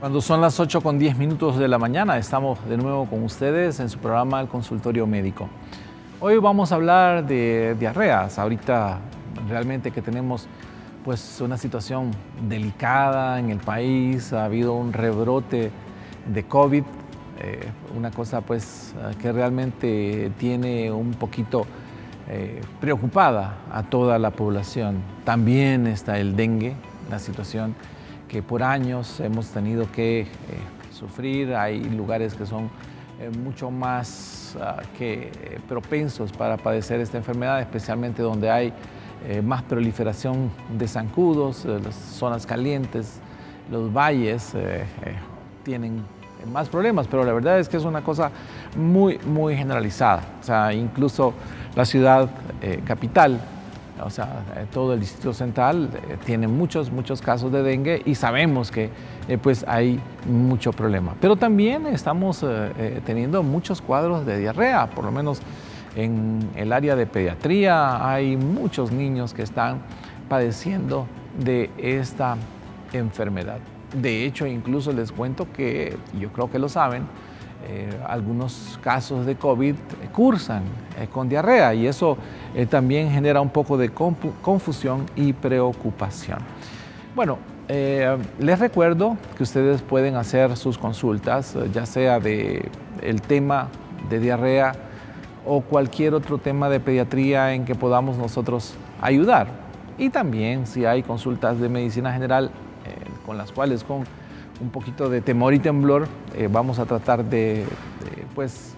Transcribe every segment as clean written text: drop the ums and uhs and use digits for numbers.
Cuando son las 8:10 de la mañana, estamos de nuevo con ustedes en su programa El Consultorio Médico. Hoy vamos a hablar de diarreas. Ahorita realmente que tenemos pues una situación delicada en el país, ha habido un rebrote de COVID, una cosa pues que realmente tiene un poquito preocupada a toda la población. También está el dengue, la situación que por años hemos tenido que sufrir. Hay lugares que son mucho más propensos para padecer esta enfermedad, especialmente donde hay más proliferación de zancudos, las zonas calientes, los valles tienen más problemas, pero la verdad es que es una cosa muy generalizada. O sea, incluso la ciudad capital, o sea, todo el Distrito Central tiene muchos casos de dengue y sabemos que pues hay mucho problema. Pero también estamos teniendo muchos cuadros de diarrea, por lo menos en el área de pediatría hay muchos niños que están padeciendo de esta enfermedad. De hecho, incluso les cuento que, yo creo que lo saben, algunos casos de COVID cursan con diarrea y eso también genera un poco de confusión y preocupación. Bueno, les recuerdo que ustedes pueden hacer sus consultas, ya sea el tema de diarrea o cualquier otro tema de pediatría en que podamos nosotros ayudar. Y también si hay consultas de medicina general con las cuales con un poquito de temor y temblor vamos a tratar de pues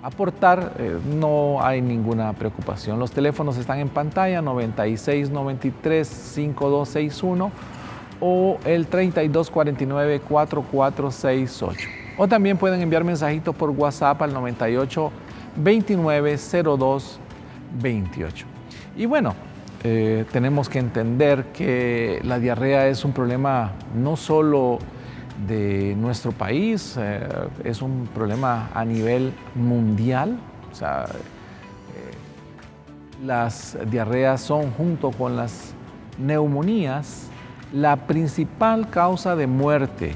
aportar, no hay ninguna preocupación. Los teléfonos están en pantalla, 9693-5261 o el 3249-4468. O también pueden enviar mensajitos por WhatsApp al 98290228. Y bueno, tenemos que entender que la diarrea es un problema no solo de nuestro país, es un problema a nivel mundial. O sea, las diarreas son, junto con las neumonías, la principal causa de muerte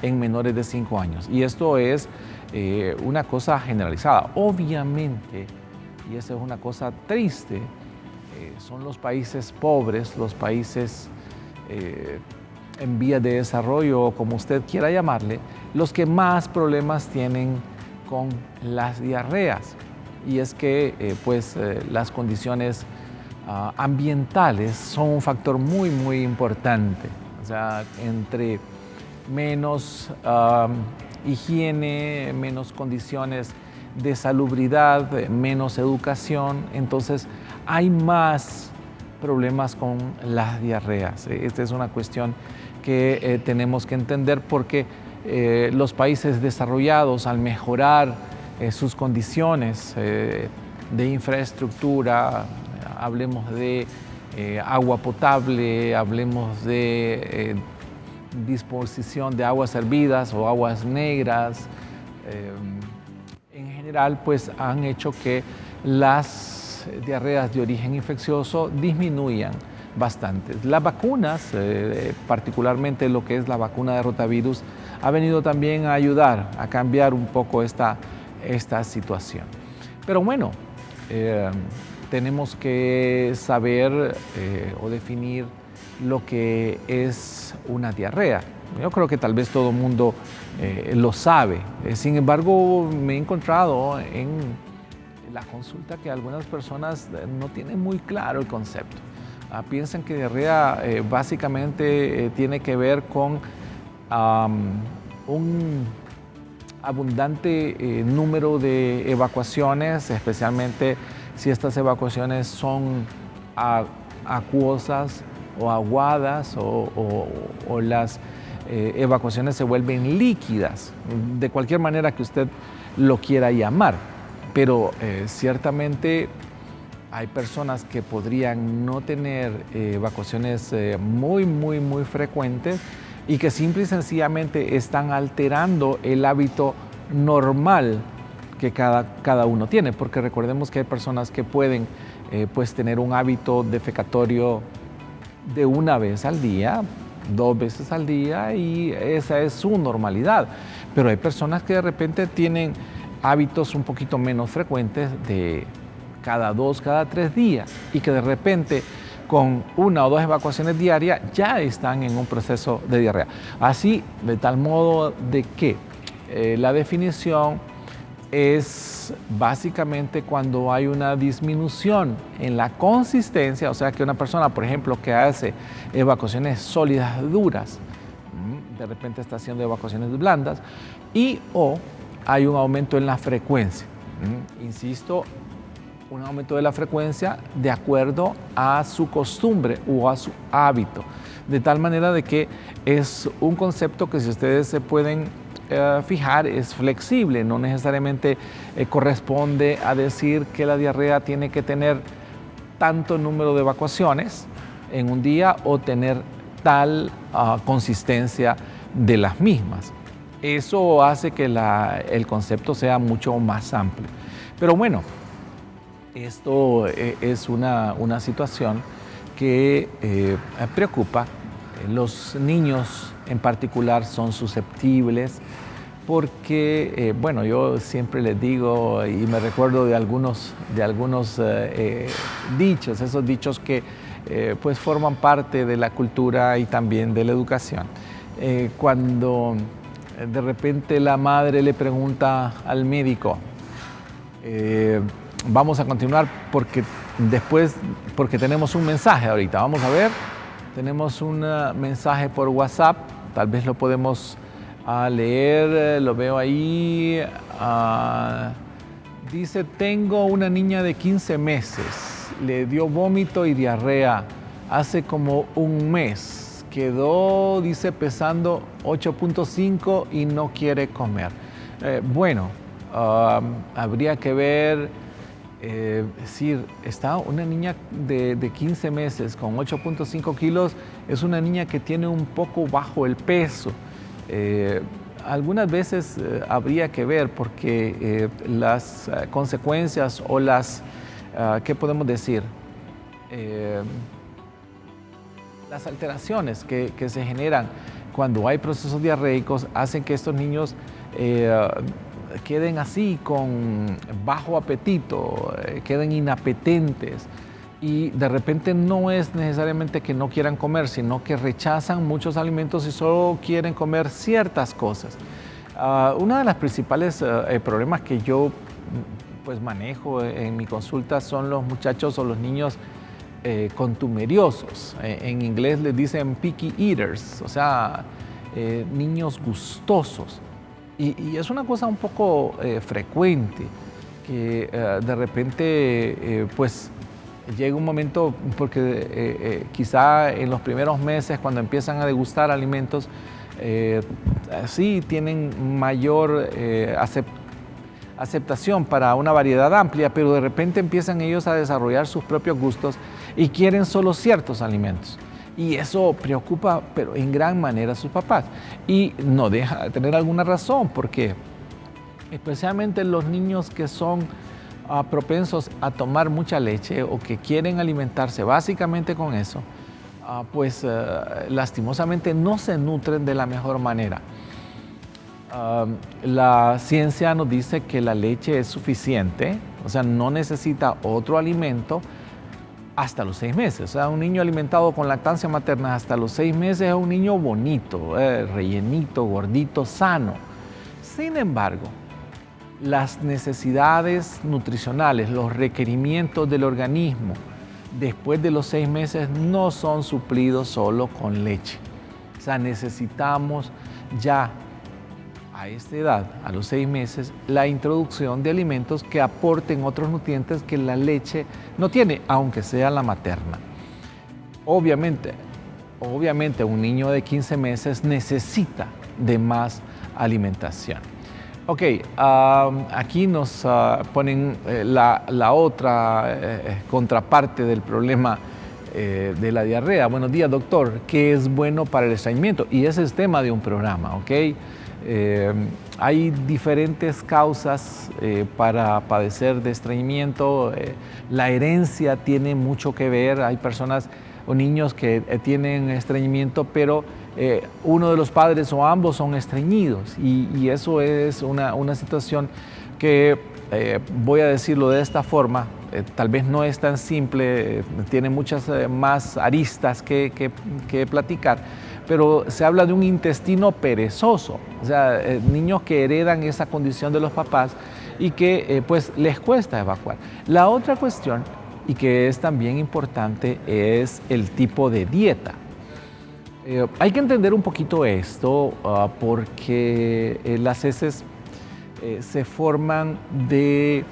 en menores de 5 años. Y esto es una cosa generalizada. Obviamente, y esa es una cosa triste, son los países pobres, los países en vías de desarrollo, o como usted quiera llamarle, los que más problemas tienen con las diarreas. Y es que las condiciones ambientales son un factor muy importante. O sea, entre menos higiene, menos condiciones de salubridad, menos educación, entonces hay más problemas con las diarreas. Esta es una cuestión que tenemos que entender porque los países desarrollados, al mejorar sus condiciones de infraestructura, hablemos de agua potable, hablemos de disposición de aguas hervidas o aguas negras, en general pues han hecho que las diarreas de origen infeccioso disminuyan bastante. Las vacunas, particularmente lo que es la vacuna de rotavirus, ha venido también a ayudar a cambiar un poco esta situación. Pero bueno, tenemos que saber o definir lo que es una diarrea. Yo creo que tal vez todo el mundo lo sabe. Sin embargo, me he encontrado en la consulta que algunas personas no tienen muy claro el concepto. Piensan que diarrea básicamente tiene que ver con un abundante número de evacuaciones, especialmente si estas evacuaciones son acuosas o aguadas o las evacuaciones se vuelven líquidas, de cualquier manera que usted lo quiera llamar. Pero ciertamente hay personas que podrían no tener evacuaciones muy frecuentes y que simple y sencillamente están alterando el hábito normal que cada uno tiene, porque recordemos que hay personas que pueden tener un hábito defecatorio de una vez al día, 2 veces al día y esa es su normalidad. Pero hay personas que de repente tienen hábitos un poquito menos frecuentes de cada 2, cada 3 días y que de repente con 1 o 2 evacuaciones diarias ya están en un proceso de diarrea. Así, de tal modo de que la definición es básicamente cuando hay una disminución en la consistencia, o sea que una persona, por ejemplo, que hace evacuaciones sólidas duras, de repente está haciendo evacuaciones blandas, y o hay un aumento en la frecuencia. Insisto, un aumento de la frecuencia de acuerdo a su costumbre o a su hábito, de tal manera de que es un concepto que si ustedes se pueden fijar es flexible, no necesariamente corresponde a decir que la diarrea tiene que tener tanto número de evacuaciones en un día o tener tal consistencia de las mismas. Eso hace que el concepto sea mucho más amplio. Pero bueno, esto es una situación que preocupa. Los niños en particular son susceptibles porque, bueno, yo siempre les digo y me recuerdo de algunos dichos, esos dichos que pues forman parte de la cultura y también de la educación. Cuando de repente la madre le pregunta al médico, vamos a continuar porque tenemos un mensaje ahorita, vamos a ver, tenemos un mensaje por WhatsApp, tal vez lo podemos leer, lo veo ahí, dice, tengo una niña de 15 meses, le dio vómito y diarrea hace como un mes, quedó, dice, pesando 8.5 y no quiere comer. Bueno, habría que ver, es decir, está una niña de 15 meses con 8.5 kilos, es una niña que tiene un poco bajo el peso. Algunas veces habría que ver porque las consecuencias o ¿qué podemos decir? Las alteraciones que se generan cuando hay procesos diarreicos hacen que estos niños queden así con bajo apetito, queden inapetentes y de repente no es necesariamente que no quieran comer, sino que rechazan muchos alimentos y solo quieren comer ciertas cosas. Uno de los principales problemas que yo pues manejo en mi consulta son los muchachos o los niños contumeriosos. En inglés les dicen picky eaters, o sea, niños gustosos. Y es una cosa un poco frecuente que de repente pues llega un momento porque quizá en los primeros meses cuando empiezan a degustar alimentos sí tienen mayor aceptación para una variedad amplia, pero de repente empiezan ellos a desarrollar sus propios gustos y quieren solo ciertos alimentos. Y eso preocupa, pero en gran manera a sus papás. Y no deja de tener alguna razón, porque especialmente los niños que son propensos a tomar mucha leche o que quieren alimentarse básicamente con eso, pues lastimosamente no se nutren de la mejor manera. La ciencia nos dice que la leche es suficiente, o sea, no necesita otro alimento hasta los 6 meses. O sea, un niño alimentado con lactancia materna hasta los 6 meses es un niño bonito, rellenito, gordito, sano. Sin embargo, las necesidades nutricionales, los requerimientos del organismo después de los 6 meses no son suplidos solo con leche. O sea, necesitamos ya a esta edad, a los 6 meses, la introducción de alimentos que aporten otros nutrientes que la leche no tiene, aunque sea la materna. Obviamente un niño de 15 meses necesita de más alimentación. Ok, aquí nos ponen la otra contraparte del problema de la diarrea. Buenos días, doctor. ¿Qué es bueno para el estreñimiento? Y ese es tema de un programa, ¿ok? Hay diferentes causas para padecer de estreñimiento. La herencia tiene mucho que ver. Hay personas o niños que tienen estreñimiento, pero uno de los padres o ambos son estreñidos y eso es una situación que, voy a decirlo de esta forma, tal vez no es tan simple, tiene muchas más aristas que platicar, pero se habla de un intestino perezoso, o sea, niños que heredan esa condición de los papás y que pues les cuesta evacuar. La otra cuestión, y que es también importante, es el tipo de dieta. Hay que entender un poquito esto porque las heces se forman de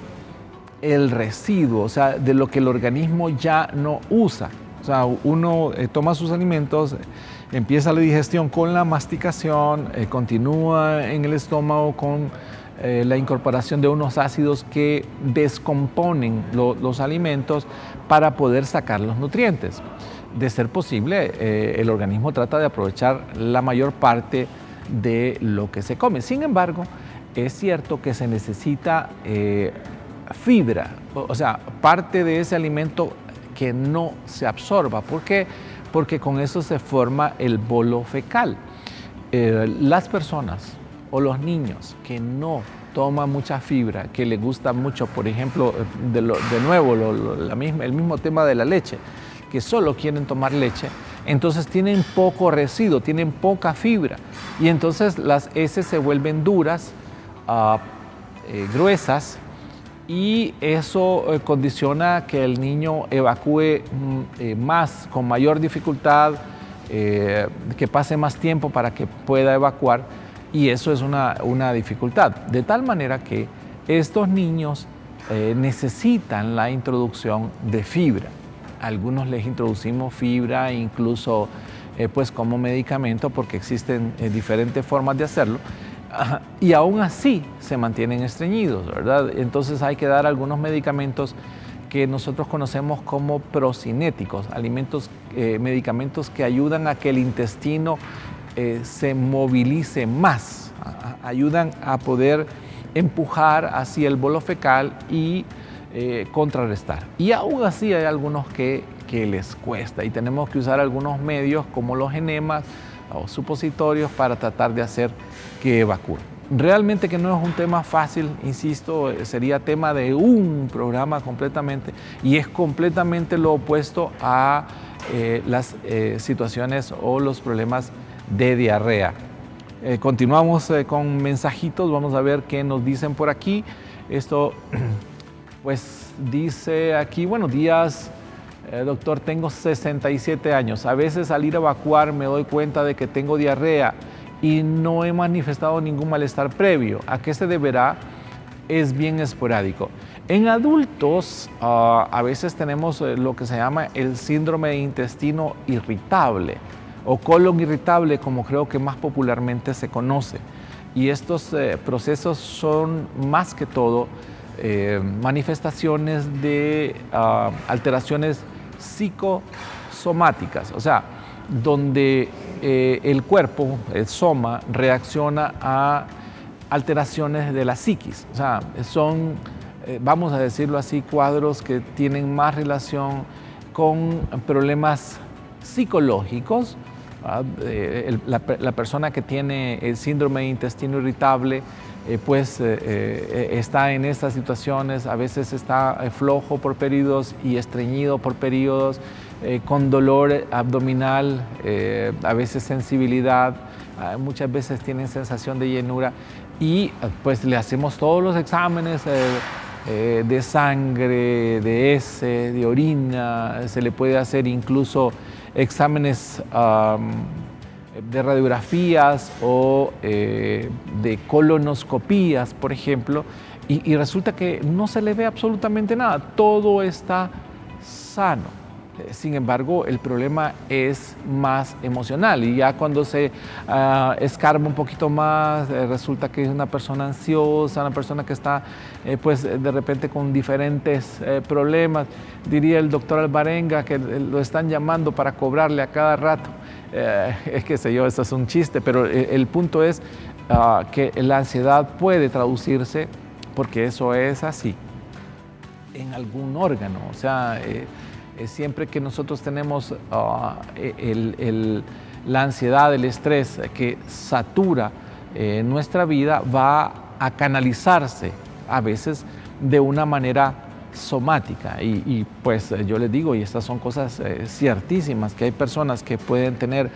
el residuo, o sea, de lo que el organismo ya no usa. O sea, uno toma sus alimentos, empieza la digestión con la masticación, continúa en el estómago con la incorporación de unos ácidos que descomponen los alimentos para poder sacar los nutrientes. De ser posible, el organismo trata de aprovechar la mayor parte de lo que se come. Sin embargo, es cierto que se necesita fibra, o sea, parte de ese alimento que no se absorba. ¿Por qué? Porque con eso se forma el bolo fecal. Las personas o los niños que no toman mucha fibra, que les gusta mucho, por ejemplo, de nuevo, el mismo tema de la leche, que solo quieren tomar leche, entonces tienen poco residuo, tienen poca fibra y entonces las heces se vuelven duras, gruesas, y eso condiciona que el niño evacúe más, con mayor dificultad, que pase más tiempo para que pueda evacuar, y eso es una dificultad. De tal manera que estos niños necesitan la introducción de fibra. A algunos les introducimos fibra incluso pues como medicamento, porque existen diferentes formas de hacerlo. Y aún así se mantienen estreñidos, ¿verdad? Entonces hay que dar algunos medicamentos que nosotros conocemos como procinéticos, medicamentos que ayudan a que el intestino se movilice más, ayudan a poder empujar hacia el bolo fecal y contrarrestar. Y aún así hay algunos que les cuesta y tenemos que usar algunos medios como los enemas o supositorios para tratar de hacer que evacúen. Realmente que no es un tema fácil, insisto, sería tema de un programa completamente, y es completamente lo opuesto a las situaciones o los problemas de diarrea. Continuamos con mensajitos, vamos a ver qué nos dicen por aquí. Esto pues dice aquí: buenos días, doctor, tengo 67 años. A veces al ir a evacuar me doy cuenta de que tengo diarrea y no he manifestado ningún malestar previo. ¿A qué se deberá? Es bien esporádico. En adultos a veces tenemos lo que se llama el síndrome de intestino irritable o colon irritable, como creo que más popularmente se conoce. Y estos procesos son más que todo manifestaciones de alteraciones psicosomáticas, o sea, donde el cuerpo, el soma, reacciona a alteraciones de la psiquis. O sea, son, vamos a decirlo así, cuadros que tienen más relación con problemas psicológicos. La persona que tiene el síndrome de intestino irritable pues está en estas situaciones, a veces está flojo por periodos y estreñido por periodos, con dolor abdominal, a veces sensibilidad, muchas veces tienen sensación de llenura, y pues le hacemos todos los exámenes de sangre, de heces, de orina, se le puede hacer incluso exámenes de radiografías o de colonoscopías, por ejemplo, y resulta que no se le ve absolutamente nada, todo está sano. Sin embargo, el problema es más emocional, y ya cuando se escarba un poquito más, resulta que es una persona ansiosa, una persona que está pues de repente con diferentes problemas. Diría el doctor Alvarenga que lo están llamando para cobrarle a cada rato. Es que sé yo, eso es un chiste, pero el punto es que la ansiedad puede traducirse, porque eso es así, en algún órgano. O sea, siempre que nosotros tenemos la ansiedad, el estrés que satura nuestra vida va a canalizarse a veces de una manera somática y pues yo les digo, y estas son cosas ciertísimas, que hay personas que pueden tener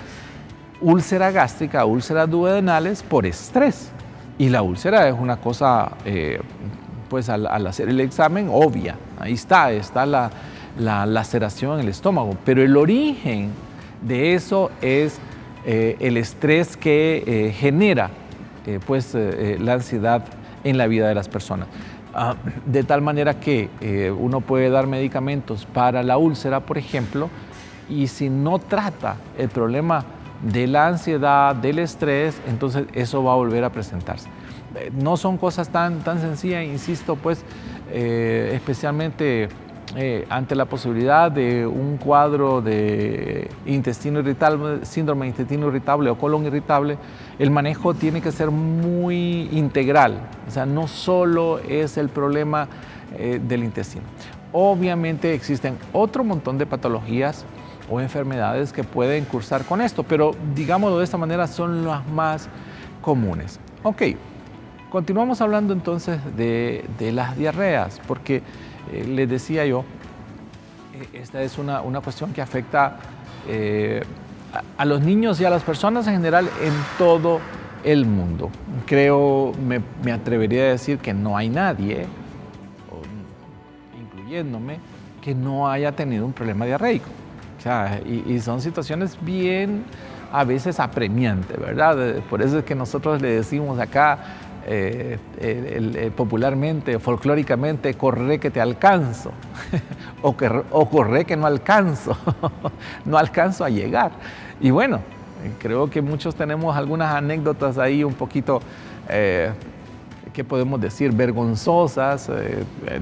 úlcera gástrica, úlceras duodenales por estrés, y la úlcera es una cosa pues al hacer el examen obvia, ahí está la laceración en el estómago, pero el origen de eso es el estrés que genera pues la ansiedad en la vida de las personas. De tal manera que uno puede dar medicamentos para la úlcera, por ejemplo, y si no trata el problema de la ansiedad, del estrés, entonces eso va a volver a presentarse. No son cosas tan sencillas, insisto, pues, especialmente ante la posibilidad de un cuadro de intestino irritable, síndrome de intestino irritable o colon irritable, el manejo tiene que ser muy integral. O sea, no solo es el problema del intestino. Obviamente existen otro montón de patologías o enfermedades que pueden cursar con esto, pero digámoslo de esta manera, son las más comunes. Ok, continuamos hablando entonces de las diarreas, porque les decía yo, esta es una cuestión que afecta a los niños y a las personas en general en todo el mundo. Creo, me atrevería a decir que no hay nadie, incluyéndome, que no haya tenido un problema diarreico. O sea, y son situaciones bien, a veces apremiantes, ¿verdad? Por eso es que nosotros le decimos acá, popularmente, folclóricamente, corre que te alcanzo, o corre que no alcanzo, no alcanzo a llegar. Y bueno, creo que muchos tenemos algunas anécdotas ahí un poquito, ¿qué podemos decir? Vergonzosas,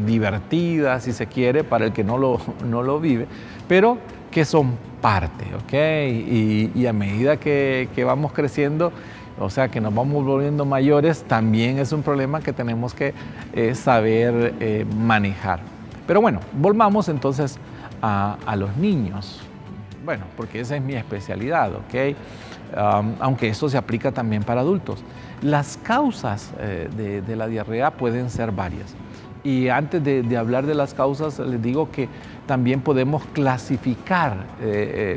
divertidas, si se quiere, para el que no lo vive, pero que son parte, ¿ok? Y a medida que vamos creciendo, o sea, que nos vamos volviendo mayores, también es un problema que tenemos que saber manejar. Pero bueno, volvamos entonces a los niños. Bueno, porque esa es mi especialidad, ¿ok? Aunque eso se aplica también para adultos. Las causas de la diarrea pueden ser varias. Y antes de hablar de las causas, les digo que también podemos clasificar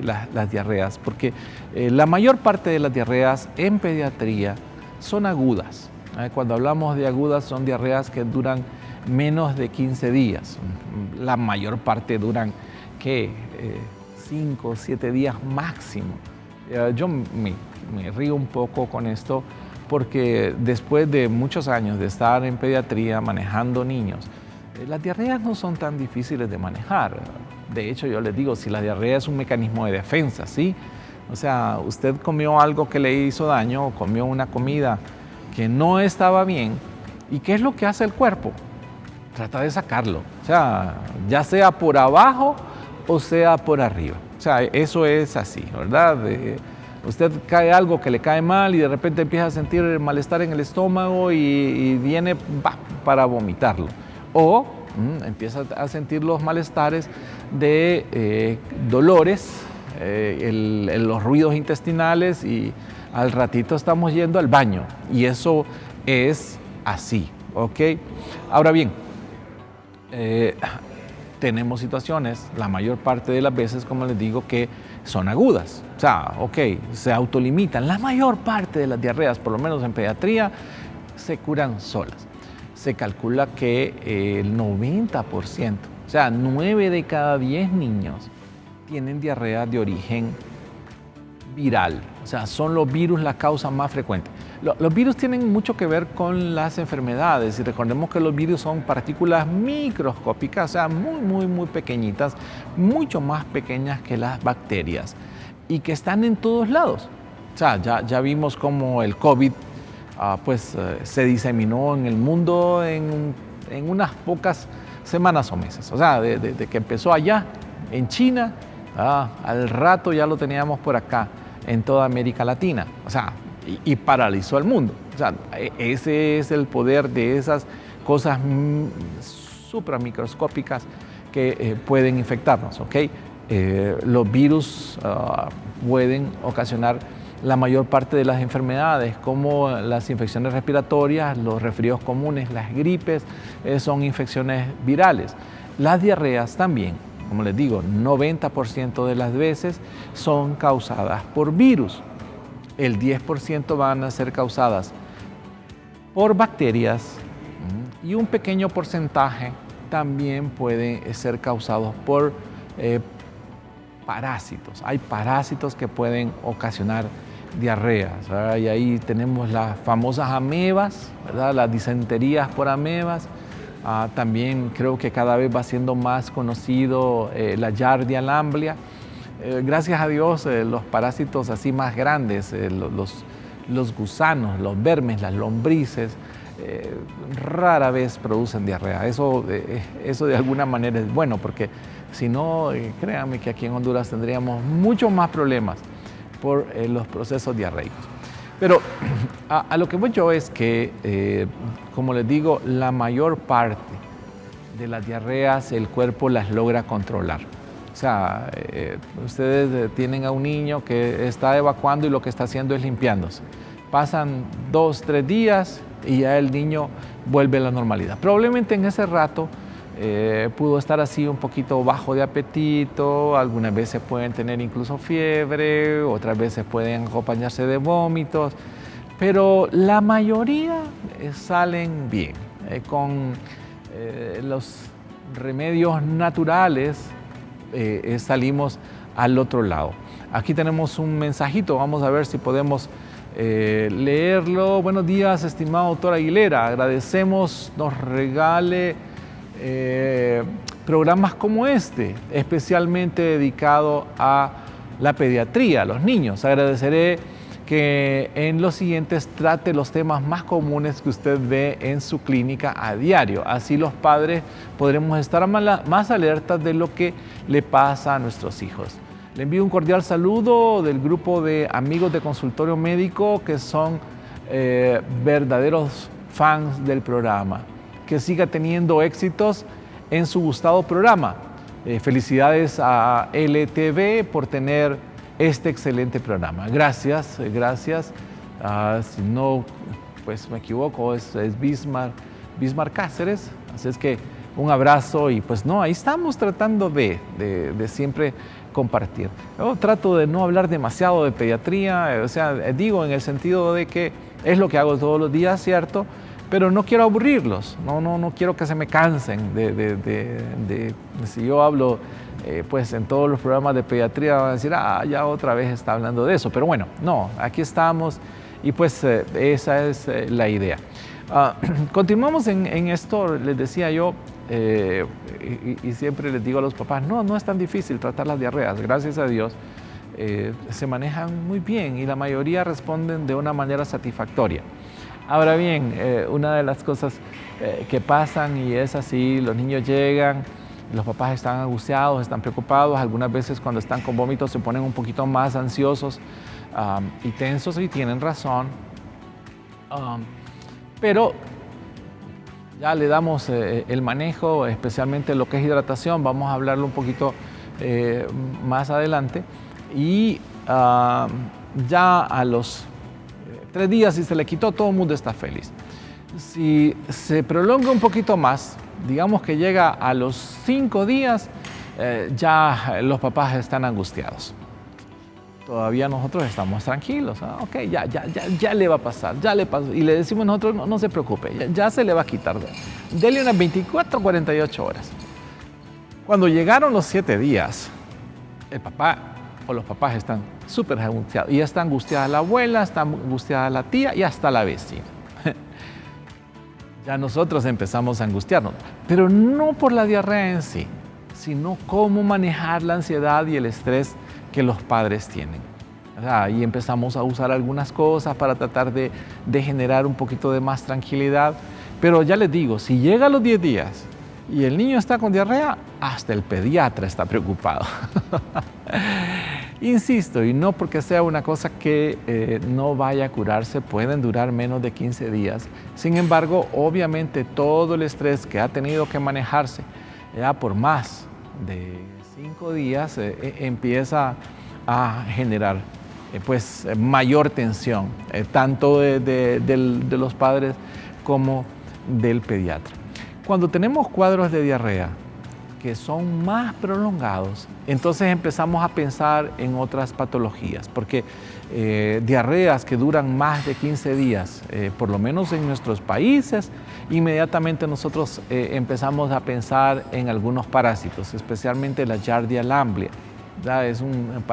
las diarreas, porque la mayor parte de las diarreas en pediatría son agudas. Cuando hablamos de agudas, son diarreas que duran menos de 15 días. La mayor parte duran, ¿qué? 5 o 7 días máximo. Yo me río un poco con esto, porque después de muchos años de estar en pediatría manejando niños, las diarreas no son tan difíciles de manejar. De hecho, yo les digo, si la diarrea es un mecanismo de defensa, ¿sí? O sea, usted comió algo que le hizo daño, o comió una comida que no estaba bien, ¿y qué es lo que hace el cuerpo? Trata de sacarlo, o sea, ya sea por abajo o sea por arriba. O sea, eso es así, ¿verdad? Usted cae algo que le cae mal y de repente empieza a sentir malestar en el estómago y viene para vomitarlo. O empieza a sentir los malestares de dolores, los ruidos intestinales, y al ratito estamos yendo al baño. Y eso es así, ¿ok? Ahora bien, tenemos situaciones, la mayor parte de las veces, como les digo, que son agudas. O sea, ok, se autolimitan. La mayor parte de las diarreas, por lo menos en pediatría, se curan solas. Se calcula que el 90%, o sea, 9 de cada 10 niños tienen diarrea de origen viral. O sea, son los virus la causa más frecuente. Los virus tienen mucho que ver con las enfermedades, y recordemos que los virus son partículas microscópicas, o sea, muy pequeñitas, mucho más pequeñas que las bacterias, y que están en todos lados. O sea, ya vimos cómo el COVID se diseminó en el mundo en unas pocas semanas o meses. O sea, de que empezó allá, en China, al rato ya lo teníamos por acá, en toda América Latina. O sea, y paralizó al mundo. O sea, ese es el poder de esas cosas supramicroscópicas que pueden infectarnos, ¿ok? Los virus pueden ocasionar la mayor parte de las enfermedades, como las infecciones respiratorias, los resfríos comunes, las gripes, son infecciones virales. Las diarreas también, como les digo, 90% de las veces son causadas por virus. El 10% van a ser causadas por bacterias y un pequeño porcentaje también puede ser causados por parásitos. Hay parásitos que pueden ocasionar diarreas, ¿verdad? Y ahí tenemos las famosas amebas, ¿verdad? Las disenterías por amebas. También creo que cada vez va siendo más conocido la Giardia lamblia. Gracias a Dios, los parásitos así más grandes, los gusanos, los vermes, las lombrices, rara vez producen diarrea. Eso de alguna manera es bueno, porque si no, créanme que aquí en Honduras tendríamos muchos más problemas por los procesos diarreicos. Pero a lo que voy yo es que, como les digo, la mayor parte de las diarreas el cuerpo las logra controlar. O sea, ustedes tienen a un niño que está evacuando y lo que está haciendo es limpiándose. Pasan 2, 3 días y ya el niño vuelve a la normalidad. Probablemente en ese rato pudo estar así un poquito bajo de apetito, algunas veces pueden tener incluso fiebre, otras veces pueden acompañarse de vómitos, pero la mayoría salen bien. Con los remedios naturales salimos al otro lado. Aquí tenemos un mensajito, vamos a ver si podemos leerlo. Buenos días, estimado doctor Aguilera, agradecemos nos regale programas como este, especialmente dedicado a la pediatría, a los niños. Agradeceré que en los siguientes trate los temas más comunes que usted ve en su clínica a diario. Así los padres podremos estar más alertas de lo que le pasa a nuestros hijos. Le envío un cordial saludo del grupo de amigos de Consultorio Médico que son verdaderos fans del programa. Que siga teniendo éxitos en su gustado programa. Felicidades a LTV por tener este excelente programa. Gracias, gracias. Si no, pues me equivoco, es Bismarck Cáceres. Así es que un abrazo y pues no, ahí estamos tratando de siempre compartir. Yo trato de no hablar demasiado de pediatría, o sea, digo en el sentido de que es lo que hago todos los días, ¿cierto? Pero no quiero aburrirlos, no quiero que se me cansen si yo hablo pues en todos los programas de pediatría van a decir, ya otra vez está hablando de eso, pero bueno, no, aquí estamos y pues esa es la idea. Continuamos en esto, les decía yo, y siempre les digo a los papás, no es tan difícil tratar las diarreas, gracias a Dios, se manejan muy bien y la mayoría responden de una manera satisfactoria. Ahora bien, una de las cosas que pasan y es así, los niños llegan, los papás están angustiados, están preocupados, algunas veces cuando están con vómitos se ponen un poquito más ansiosos y tensos y tienen razón, pero ya le damos el manejo, especialmente lo que es hidratación, vamos a hablarlo un poquito más adelante y ya a los 3 días, si se le quitó, todo el mundo está feliz. Si se prolonga un poquito más, digamos que llega a los 5 días, ya los papás están angustiados. Todavía nosotros estamos tranquilos. Ok, ya le va a pasar, ya le pasó. Y le decimos nosotros, no se preocupe, ya se le va a quitar. Dele unas 24 o 48 horas. Cuando llegaron los 7 días, el papá o los papás están súper angustiados. Y ya está angustiada la abuela, está angustiada la tía y hasta la vecina. Ya nosotros empezamos a angustiarnos, pero no por la diarrea en sí, sino cómo manejar la ansiedad y el estrés que los padres tienen. Y empezamos a usar algunas cosas para tratar de generar un poquito de más tranquilidad. Pero ya les digo, si llega a los 10 días y el niño está con diarrea, hasta el pediatra está preocupado. Insisto, y no porque sea una cosa que no vaya a curarse, pueden durar menos de 15 días. Sin embargo, obviamente todo el estrés que ha tenido que manejarse ya por más de 5 días empieza a generar pues mayor tensión, tanto de los padres como del pediatra. Cuando tenemos cuadros de diarrea que son más prolongados, entonces empezamos a pensar en otras patologías, porque diarreas que duran más de 15 días, por lo menos en nuestros países, inmediatamente nosotros empezamos a pensar en algunos parásitos, especialmente la Giardia lamblia. Es un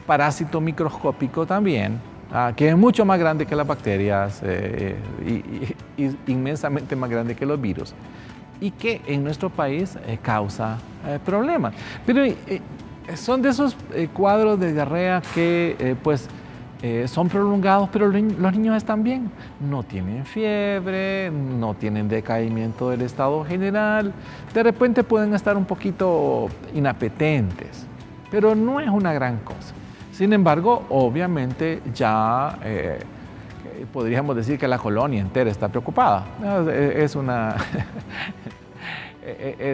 parásito microscópico también, que es mucho más grande que las bacterias y inmensamente más grande que los virus, y que en nuestro país causa problemas. Pero son de esos cuadros de diarrea que son prolongados, pero los niños están bien. No tienen fiebre, no tienen decaimiento del estado general. De repente pueden estar un poquito inapetentes, pero no es una gran cosa. Sin embargo, obviamente ya podríamos decir que la colonia entera está preocupada. Es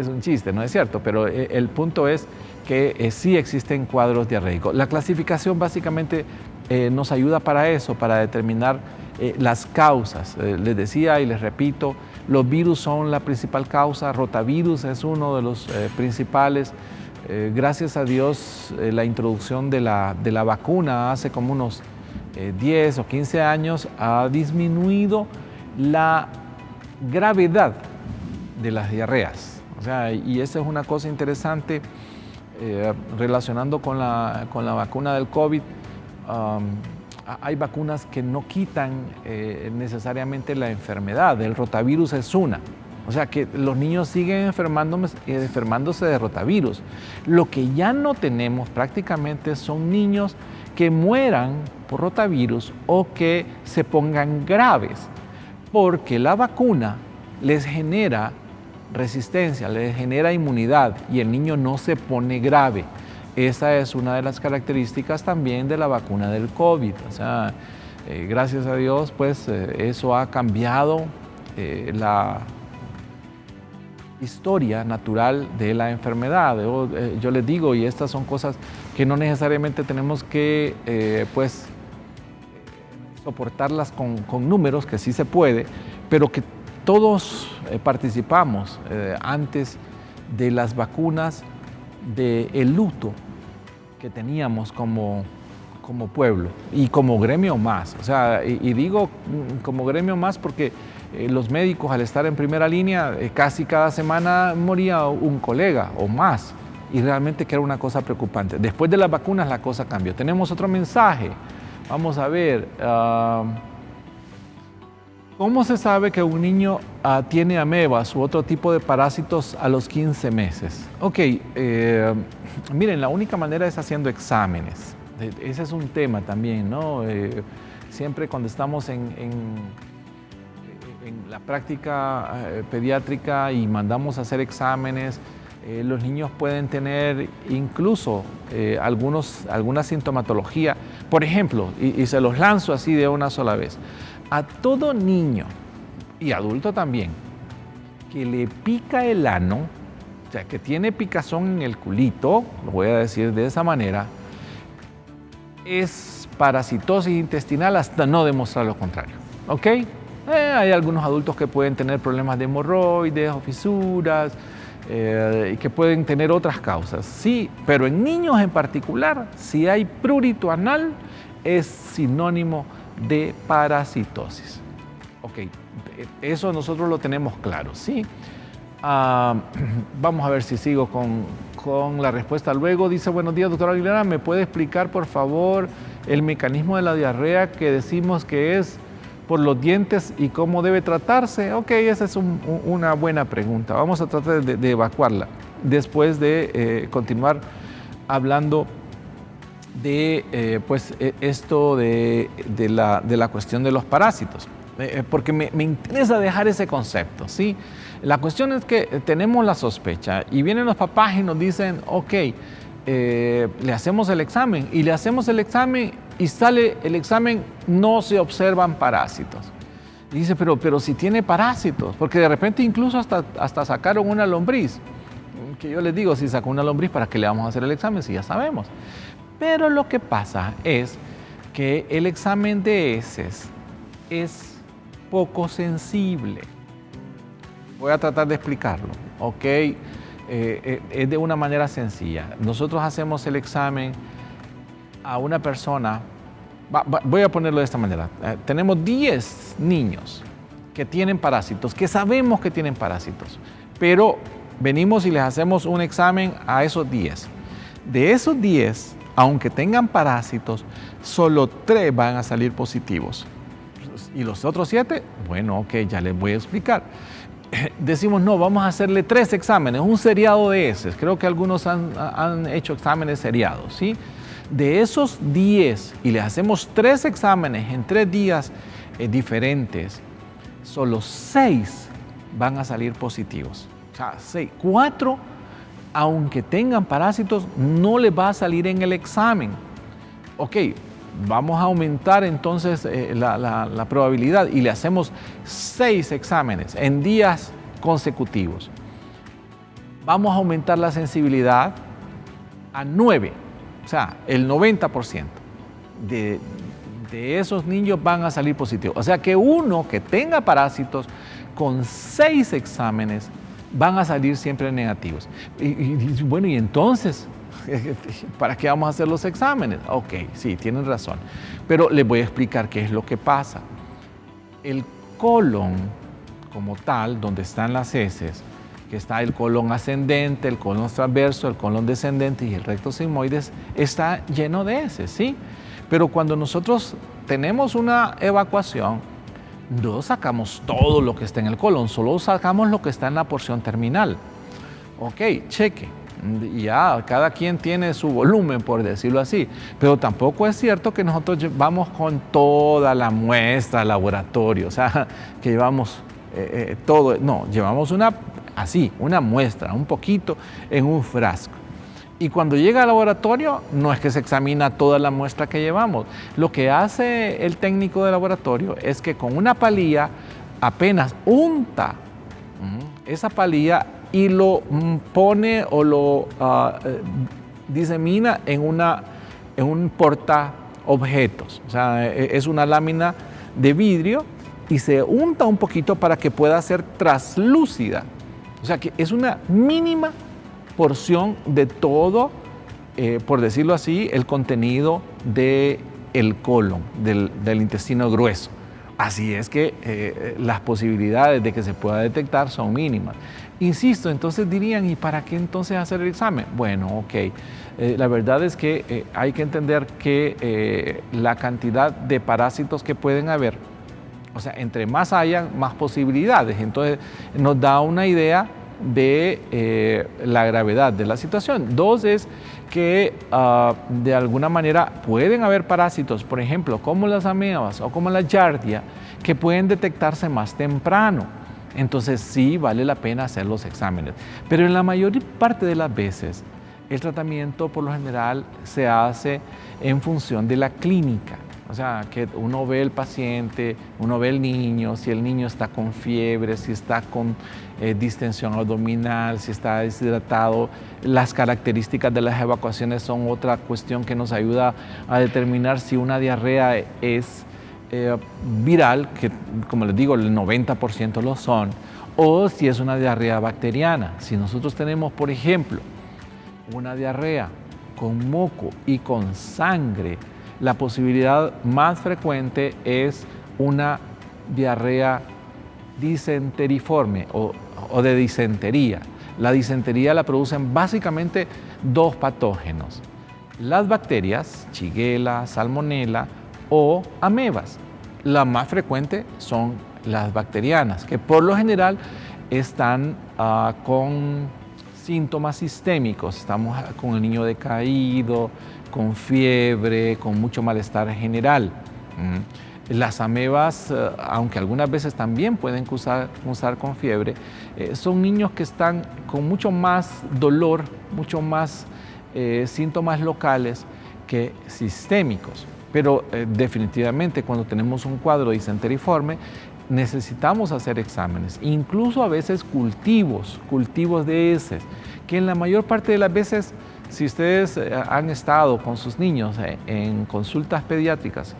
un chiste, ¿no es cierto? Pero el punto es que sí existen cuadros diarreicos. La clasificación básicamente nos ayuda para eso, para determinar las causas. Les decía y les repito, los virus son la principal causa, rotavirus es uno de los principales. Gracias a Dios, la introducción de la vacuna hace como unos 10 o 15 años ha disminuido la gravedad de las diarreas. O sea, y esa es una cosa interesante relacionando con la vacuna del COVID. Hay vacunas que no quitan necesariamente la enfermedad. El rotavirus es una. O sea que los niños siguen enfermándose de rotavirus. Lo que ya no tenemos prácticamente son niños que mueran por rotavirus o que se pongan graves, porque la vacuna les genera resistencia, les genera inmunidad y el niño no se pone grave. Esa es una de las características también de la vacuna del COVID. O sea, gracias a Dios, pues eso ha cambiado la historia natural de la enfermedad. Yo les digo, y estas son cosas que no necesariamente tenemos que soportarlas con números, que sí se puede, pero que todos participamos antes de las vacunas del luto que teníamos como pueblo y como gremio más. O sea, y digo como gremio más porque los médicos, al estar en primera línea, casi cada semana moría un colega o más, y realmente que era una cosa preocupante. Después de las vacunas la cosa cambió. Tenemos otro mensaje. Vamos a ver. ¿Cómo se sabe que un niño tiene amebas u otro tipo de parásitos a los 15 meses? Ok, miren, la única manera es haciendo exámenes. Ese es un tema también, ¿no? Siempre cuando estamos en la práctica pediátrica y mandamos a hacer exámenes, los niños pueden tener incluso alguna sintomatología. Por ejemplo, y se los lanzo así de una sola vez, a todo niño y adulto también que le pica el ano, o sea, que tiene picazón en el culito, lo voy a decir de esa manera, es parasitosis intestinal hasta no demostrar lo contrario, ¿ok? Hay algunos adultos que pueden tener problemas de hemorroides o fisuras y que pueden tener otras causas, sí, pero en niños en particular, si hay prurito anal, es sinónimo de parasitosis. Ok, eso nosotros lo tenemos claro, ¿sí? Vamos a ver si sigo con la respuesta luego. Dice, buenos días, doctora Aguilera, ¿me puede explicar, por favor, el mecanismo de la diarrea que decimos que es por los dientes y cómo debe tratarse? Ok, esa es una buena pregunta. Vamos a tratar de evacuarla después de continuar hablando de esto de la cuestión de los parásitos, porque me interesa dejar ese concepto, ¿sí? La cuestión es que tenemos la sospecha y vienen los papás y nos dicen, ok, le hacemos el examen y le hacemos el examen y sale el examen, no se observan parásitos. Y dice, pero si tiene parásitos, porque de repente incluso hasta sacaron una lombriz. Que yo les digo, si sacó una lombriz, ¿para qué le vamos a hacer el examen si ya sabemos? Pero lo que pasa es que el examen de heces es poco sensible. Voy a tratar de explicarlo, ¿ok? Es de una manera sencilla. Nosotros hacemos el examen a una persona, voy a ponerlo de esta manera. Tenemos 10 niños que tienen parásitos, que sabemos que tienen parásitos, pero venimos y les hacemos un examen a esos 10. De esos 10, aunque tengan parásitos, solo 3 van a salir positivos. ¿Y los otros 7? Bueno, ok, ya les voy a explicar. Decimos, no, vamos a hacerle 3 exámenes, un seriado de heces. Creo que algunos han hecho exámenes seriados, ¿sí? De esos 10, y les hacemos 3 exámenes en 3 días diferentes, solo 6 van a salir positivos. O sea, 6, 4, aunque tengan parásitos, no les va a salir en el examen. Ok, vamos a aumentar entonces la probabilidad y le hacemos 6 exámenes en días consecutivos. Vamos a aumentar la sensibilidad a 9, o sea, el 90% de esos niños van a salir positivos. O sea que uno que tenga parásitos con 6 exámenes van a salir siempre negativos. Bueno, y entonces, ¿para qué vamos a hacer los exámenes? Ok, sí, tienen razón. Pero les voy a explicar qué es lo que pasa. El colon como tal, donde están las heces, que está el colon ascendente, el colon transverso, el colon descendente y el recto sigmoides, está lleno de heces, ¿sí? Pero cuando nosotros tenemos una evacuación, no sacamos todo lo que está en el colon, solo sacamos lo que está en la porción terminal. Ok, cheque. Ya, cada quien tiene su volumen, por decirlo así, pero tampoco es cierto que nosotros vamos con toda la muestra al laboratorio, o sea, que llevamos todo, no, llevamos una muestra, un poquito en un frasco. Y cuando llega al laboratorio, no es que se examina toda la muestra que llevamos. Lo que hace el técnico de laboratorio es que con una palilla apenas unta esa palilla y lo pone o lo disemina en un portaobjetos. O sea, es una lámina de vidrio y se unta un poquito para que pueda ser traslúcida. O sea, que es una mínima porción de todo, por decirlo así, el contenido del colon, del intestino grueso. Así es que las posibilidades de que se pueda detectar son mínimas. Insisto, entonces dirían, ¿y para qué entonces hacer el examen? Bueno, ok. La verdad es que hay que entender que la cantidad de parásitos que pueden haber, o sea, entre más hayan, más posibilidades. Entonces nos da una idea de la gravedad de la situación. 2 es que de alguna manera pueden haber parásitos, por ejemplo, como las amebas o como la giardia, que pueden detectarse más temprano. Entonces sí vale la pena hacer los exámenes. Pero en la mayor parte de las veces, el tratamiento por lo general se hace en función de la clínica. O sea, que uno ve el paciente, uno ve el niño, si el niño está con fiebre, si está con distensión abdominal, si está deshidratado. Las características de las evacuaciones son otra cuestión que nos ayuda a determinar si una diarrea es viral, que como les digo, el 90% lo son, o si es una diarrea bacteriana. Si nosotros tenemos, por ejemplo, una diarrea con moco y con sangre, la posibilidad más frecuente es una diarrea disenteriforme o de disentería. La disentería la producen básicamente 2 patógenos: las bacterias, Shigella, Salmonella o amebas. La más frecuente son las bacterianas, que por lo general están con síntomas sistémicos. Estamos con el niño decaído, con fiebre, con mucho malestar general. Las amebas, aunque algunas veces también pueden causar con fiebre, son niños que están con mucho más dolor, mucho más síntomas locales que sistémicos. Pero definitivamente cuando tenemos un cuadro disenteriforme, necesitamos hacer exámenes, incluso a veces cultivos de heces, que en la mayor parte de las veces, si ustedes han estado con sus niños en consultas pediátricas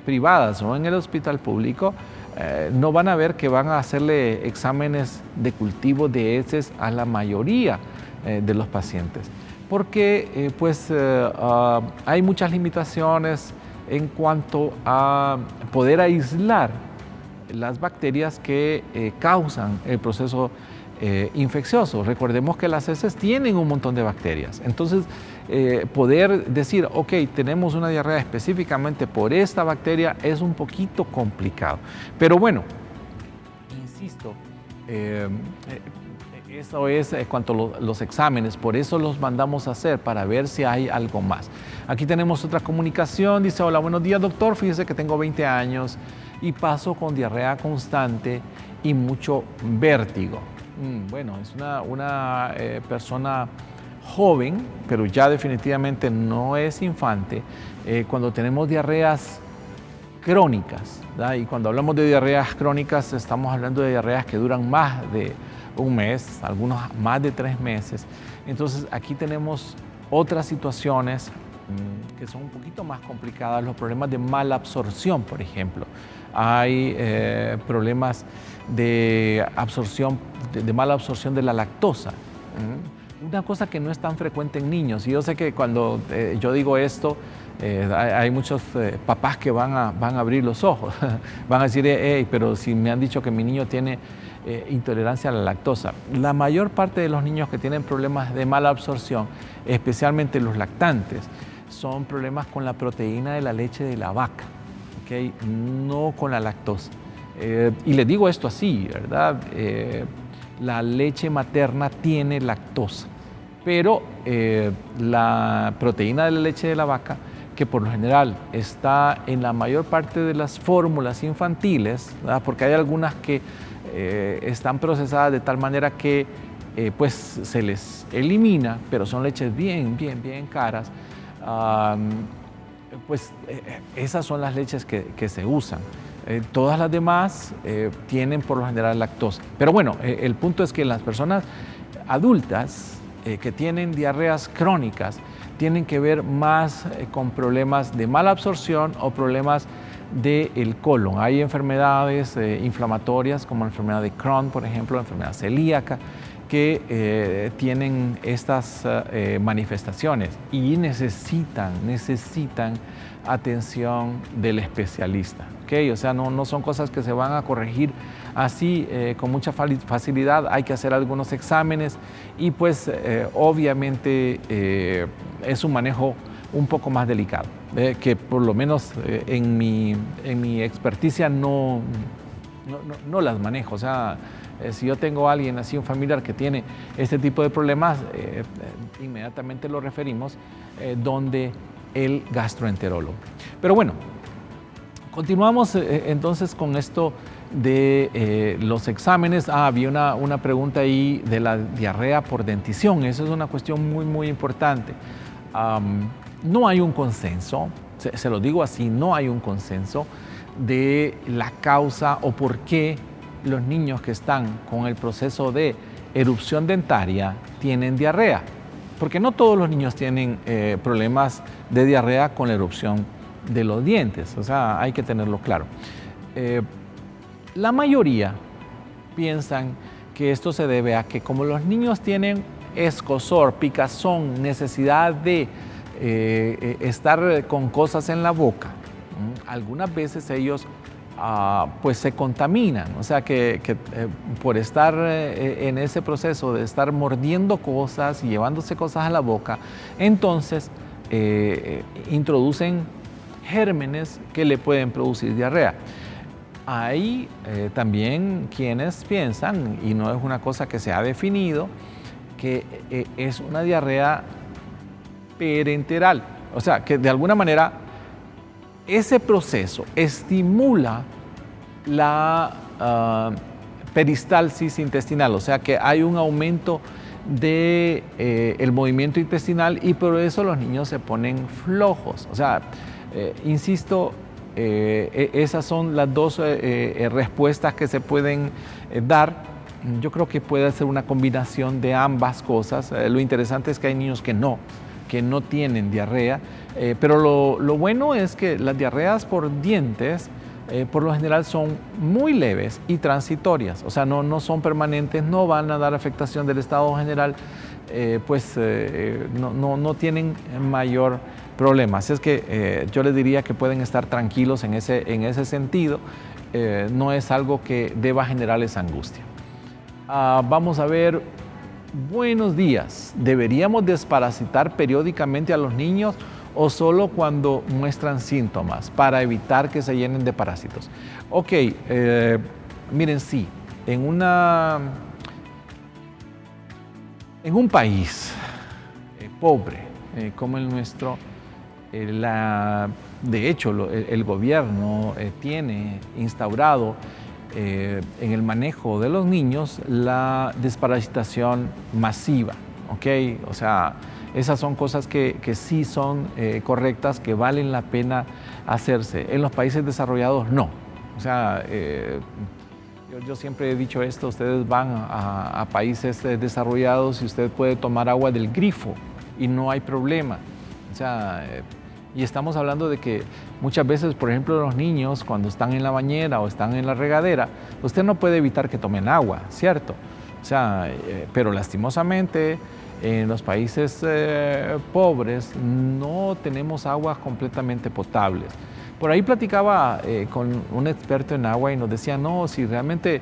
privadas o en el hospital público, no van a ver que van a hacerle exámenes de cultivo de heces a la mayoría de los pacientes, porque hay muchas limitaciones en cuanto a poder aislar las bacterias que causan el proceso infeccioso. Recordemos que las heces tienen un montón de bacterias. Entonces, poder decir, ok, tenemos una diarrea específicamente por esta bacteria es un poquito complicado. Pero bueno, insisto, eso es cuanto a los exámenes, por eso los mandamos a hacer, para ver si hay algo más. Aquí tenemos otra comunicación, dice, hola, buenos días doctor, fíjese que tengo 20 años y paso con diarrea constante y mucho vértigo. Bueno, es una persona joven, pero ya definitivamente no es infante. Cuando tenemos diarreas crónicas, ¿verdad? Y cuando hablamos de diarreas crónicas, estamos hablando de diarreas que duran más de un mes, algunos más de 3 meses. Entonces, aquí tenemos otras situaciones que son un poquito más complicadas, los problemas de mala absorción, por ejemplo. Hay problemas de absorción, de mala absorción de la lactosa. Una cosa que no es tan frecuente en niños, y yo sé que cuando yo digo esto, hay muchos papás que van a abrir los ojos, van a decir, hey, pero si me han dicho que mi niño tiene intolerancia a la lactosa. La mayor parte de los niños que tienen problemas de mala absorción, especialmente los lactantes, son problemas con la proteína de la leche de la vaca, ¿okay? No con la lactosa. Y les digo esto así, ¿verdad? La leche materna tiene lactosa, pero la proteína de la leche de la vaca, que por lo general está en la mayor parte de las fórmulas infantiles, ¿verdad? Porque hay algunas que están procesadas de tal manera que pues se les elimina, pero son leches bien caras. Esas son las leches que se usan. Todas las demás tienen por lo general lactosa. Pero bueno, el punto es que las personas adultas que tienen diarreas crónicas tienen que ver más con problemas de mala absorción o problemas del colon. Hay enfermedades inflamatorias como la enfermedad de Crohn, por ejemplo, la enfermedad celíaca, que tienen estas manifestaciones y necesitan atención del especialista. ¿Okay? O sea, no son cosas que se van a corregir así con mucha facilidad. Hay que hacer algunos exámenes y pues obviamente es un manejo un poco más delicado, que por lo menos en mi experticia no las manejo. O sea, si yo tengo a alguien así, un familiar que tiene este tipo de problemas, inmediatamente lo referimos donde el gastroenterólogo. Pero bueno, continuamos entonces con esto de los exámenes. Había una pregunta ahí de la diarrea por dentición. Eso es una cuestión muy importante. No hay un consenso, se lo digo así, no hay un consenso de la causa o por qué los niños que están con el proceso de erupción dentaria tienen diarrea. Porque no todos los niños tienen problemas de diarrea con la erupción de los dientes. O sea, hay que tenerlo claro. La mayoría piensan que esto se debe a que como los niños tienen escozor, picazón, necesidad de estar con cosas en la boca, algunas veces ellos pues se contaminan, o sea que por estar en ese proceso de estar mordiendo cosas y llevándose cosas a la boca, entonces introducen gérmenes que le pueden producir diarrea. Hay también quienes piensan, y no es una cosa que se ha definido, que es una diarrea parenteral, o sea que de alguna manera ese proceso estimula la peristalsis intestinal, o sea que hay un aumento de el movimiento intestinal y por eso los niños se ponen flojos. O sea, insisto, Esas son las dos respuestas que se pueden dar. Yo creo que puede ser una combinación de ambas cosas. Lo interesante es que hay niños que no tienen diarrea, pero lo bueno es que las diarreas por dientes por lo general son muy leves y transitorias, o sea, no son permanentes, no van a dar afectación del estado general, no tienen mayor problema. Así es que yo les diría que pueden estar tranquilos en ese sentido, no es algo que deba generarles angustia. Vamos a ver, buenos días. ¿Deberíamos desparasitar periódicamente a los niños o solo cuando muestran síntomas para evitar que se llenen de parásitos? Ok, miren, sí, en un país pobre como el nuestro, de hecho el gobierno tiene instaurado en el manejo de los niños la desparasitación masiva, ¿ok? O sea, esas son cosas que sí son correctas, que valen la pena hacerse. En los países desarrollados no. O sea, yo siempre he dicho esto, ustedes van a países desarrollados y usted puede tomar agua del grifo y no hay problema. O sea, y estamos hablando de que muchas veces, por ejemplo, los niños cuando están en la bañera o están en la regadera, usted no puede evitar que tomen agua, ¿cierto? O sea, pero lastimosamente en los países pobres no tenemos aguas completamente potables. Por ahí platicaba con un experto en agua y nos decía, no, si realmente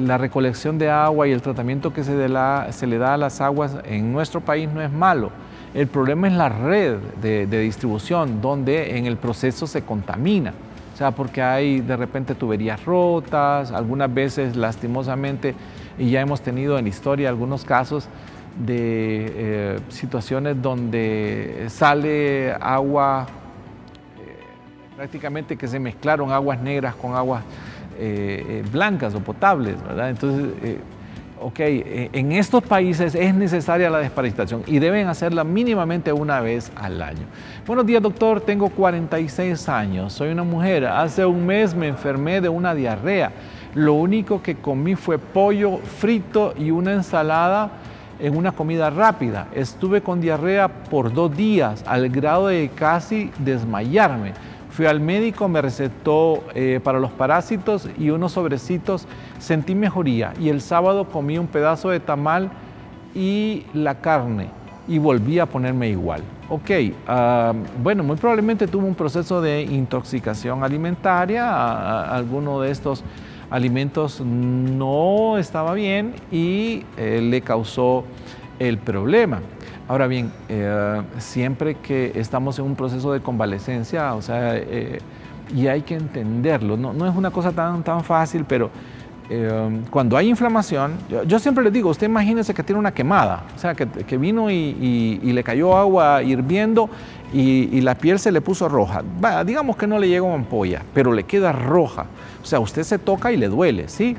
la recolección de agua y el tratamiento que se le da a las aguas en nuestro país no es malo. El problema es la red de distribución, donde en el proceso se contamina. O sea, porque hay de repente tuberías rotas, algunas veces lastimosamente, y ya hemos tenido en la historia algunos casos de situaciones donde sale agua, prácticamente que se mezclaron aguas negras con aguas blancas o potables, ¿verdad? Entonces, en estos países es necesaria la desparasitación y deben hacerla mínimamente una vez al año. Buenos días, doctor, tengo 46 años, soy una mujer, hace un mes me enfermé de una diarrea. Lo único que comí fue pollo frito y una ensalada en una comida rápida. Estuve con diarrea por 2 días, al grado de casi desmayarme. Fui al médico, me recetó para los parásitos y unos sobrecitos, sentí mejoría y el sábado comí un pedazo de tamal y la carne y volví a ponerme igual. Ok, bueno, muy probablemente tuvo un proceso de intoxicación alimentaria, alguno de estos alimentos no estaba bien y le causó el problema. Ahora bien, siempre que estamos en un proceso de convalecencia, o sea, y hay que entenderlo, no es una cosa tan fácil, pero cuando hay inflamación, yo siempre les digo, usted imagínese que tiene una quemada, o sea, que vino y le cayó agua hirviendo y la piel se le puso roja. Digamos que no le llega una ampolla, pero le queda roja, o sea, usted se toca y le duele, ¿sí?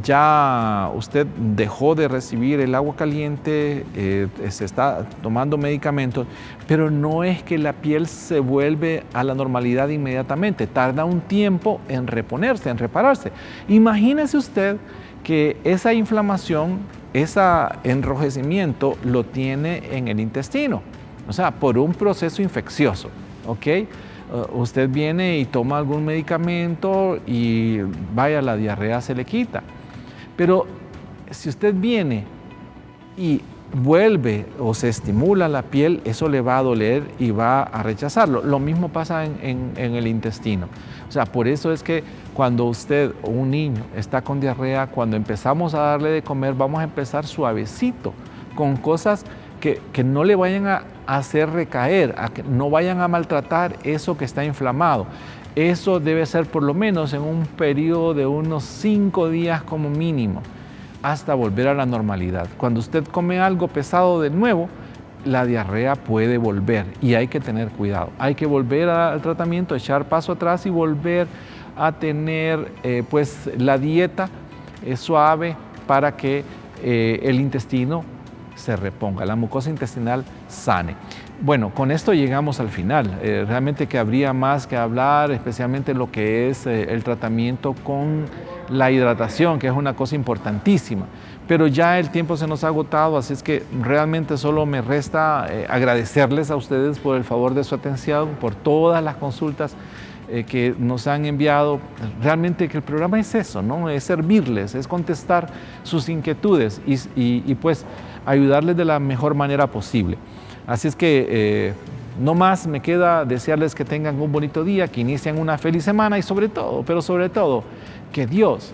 Ya usted dejó de recibir el agua caliente, se está tomando medicamentos, pero no es que la piel se vuelve a la normalidad inmediatamente, tarda un tiempo en reponerse, en repararse. Imagínese usted que esa inflamación, ese enrojecimiento lo tiene en el intestino, o sea, por un proceso infeccioso, ¿ok? Usted viene y toma algún medicamento y vaya, la diarrea se le quita. Pero si usted viene y vuelve o se estimula la piel, eso le va a doler y va a rechazarlo. Lo mismo pasa en el intestino. O sea, por eso es que cuando usted o un niño está con diarrea, cuando empezamos a darle de comer, vamos a empezar suavecito, con cosas que no le vayan a hacer recaer, a que no vayan a maltratar eso que está inflamado. Eso debe ser por lo menos en un periodo de unos 5 días como mínimo, hasta volver a la normalidad. Cuando usted come algo pesado de nuevo, la diarrea puede volver y hay que tener cuidado. Hay que volver al tratamiento, echar paso atrás y volver a tener pues la dieta suave para que el intestino se reponga, la mucosa intestinal sane. Bueno, con esto llegamos al final. Realmente que habría más que hablar, especialmente lo que es el tratamiento con la hidratación, que es una cosa importantísima. Pero ya el tiempo se nos ha agotado, así es que realmente solo me resta agradecerles a ustedes por el favor de su atención, por todas las consultas que nos han enviado. Realmente que el programa es eso, ¿no? Es servirles, es contestar sus inquietudes y pues ayudarles de la mejor manera posible. Así es que no más me queda desearles que tengan un bonito día, que inicien una feliz semana y sobre todo, pero sobre todo, que Dios